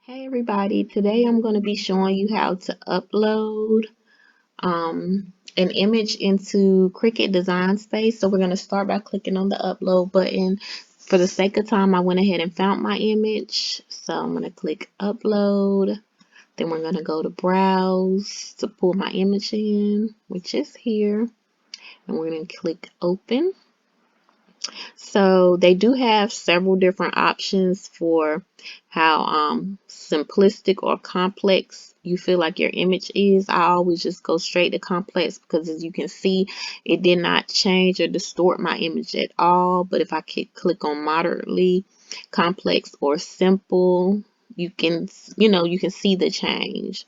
Hey everybody, today I'm going to be showing you how to upload an image into Cricut Design Space. So we're going to start by clicking on the upload button. For the sake of time, I went ahead and found my image. So I'm going to click upload. Then we're going to go to browse to pull my image in, which is here. And we're going to click open. So they do have several different options for how simplistic or complex you feel like your image is. I always just go straight to complex because, as you can see, it did not change or distort my image at all. But if I click on moderately complex or simple, you can see the change.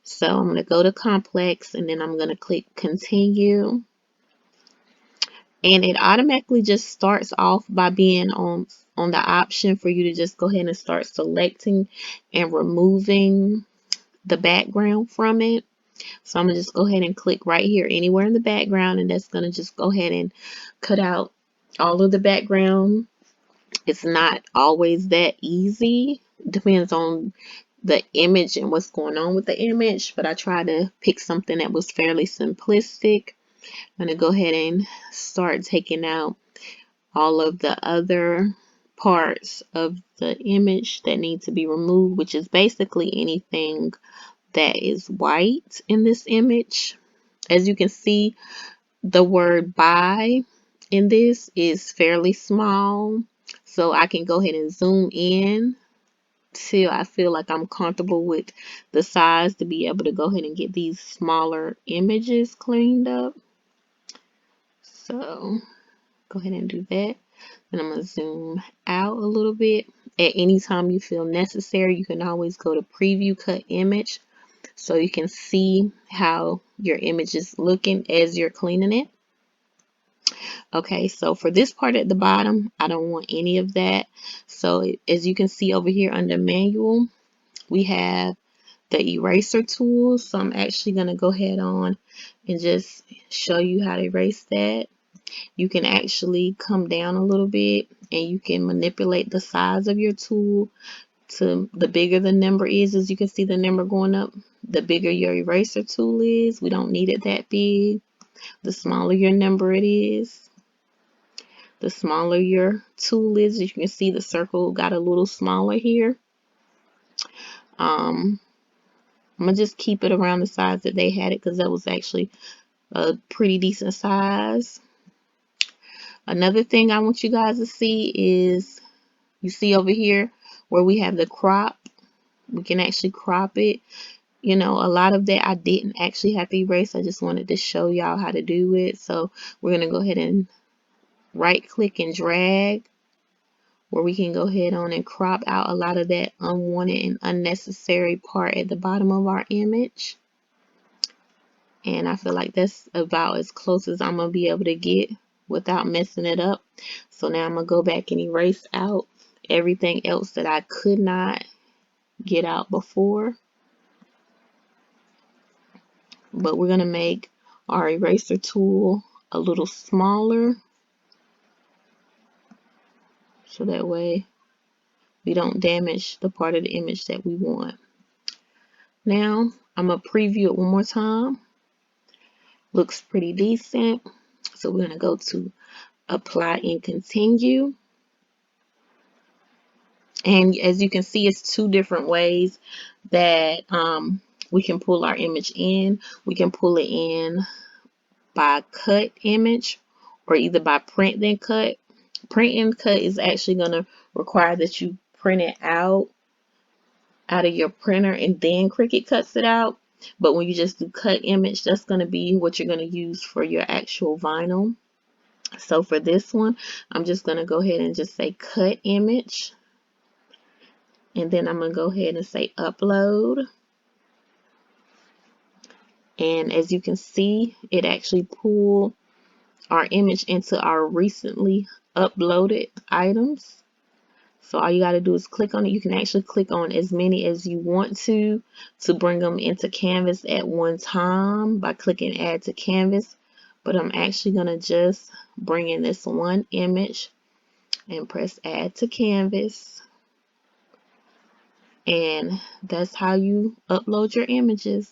So I'm going to go to complex, and then I'm going to click continue. And it automatically just starts off by being on the option for you to just go ahead and start selecting and removing the background from it. So I'm going to just go ahead and click right here anywhere in the background, and that's going to just go ahead and cut out all of the background. It's not always that easy. Depends on the image and what's going on with the image, but I try to pick something that was fairly simplistic. I'm going to go ahead and start taking out all of the other parts of the image that need to be removed, which is basically anything that is white in this image. As you can see, the word by in this is fairly small, so I can go ahead and zoom in till I feel like I'm comfortable with the size to be able to go ahead and get these smaller images cleaned up. So go ahead and do that. Then I'm going to zoom out a little bit. At any time you feel necessary, you can always go to preview cut image so you can see how your image is looking as you're cleaning it. Okay, so for this part at the bottom, I don't want any of that. So as you can see over here under manual, we have the eraser tool. So I'm actually going to go ahead on and just show you how to erase that. You can actually come down a little bit and you can manipulate the size of your tool to the bigger the number is. As you can see the number going up, the bigger your eraser tool is. We don't need it that big. The smaller your number it is, the smaller your tool is. As you can see, the circle got a little smaller here. I'm gonna just keep it around the size that they had it because that was actually a pretty decent size. Another thing I want you guys to see is, you see over here where we have the crop. We can actually crop it. You know, a lot of that I didn't actually have to erase. I just wanted to show y'all how to do it. So we're going to go ahead and right click and drag, where we can go ahead on and crop out a lot of that unwanted and unnecessary part at the bottom of our image. And I feel like that's about as close as I'm going to be able to get without messing it up. So now I'm going to go back and erase out everything else that I could not get out before. But we're going to make our eraser tool a little smaller, so that way we don't damage the part of the image that we want. Now I'm going to preview it one more time. Looks pretty decent. So we're going to go to apply and continue. And as you can see, it's two different ways that we can pull our image in. We can pull it in by cut image, or either by print then cut. Print and cut is actually going to require that you print it out of your printer and then Cricut cuts it out. But when you just do cut image, that's going to be what you're going to use for your actual vinyl. So for this one, I'm just going to go ahead and just say cut image. And then I'm going to go ahead and say upload. And as you can see, it actually pulled our image into our recently uploaded items. So all you got to do is click on it. You can actually click on as many as you want to bring them into Canvas at one time by clicking add to Canvas. But I'm actually going to just bring in this one image and press add to Canvas. And that's how you upload your images.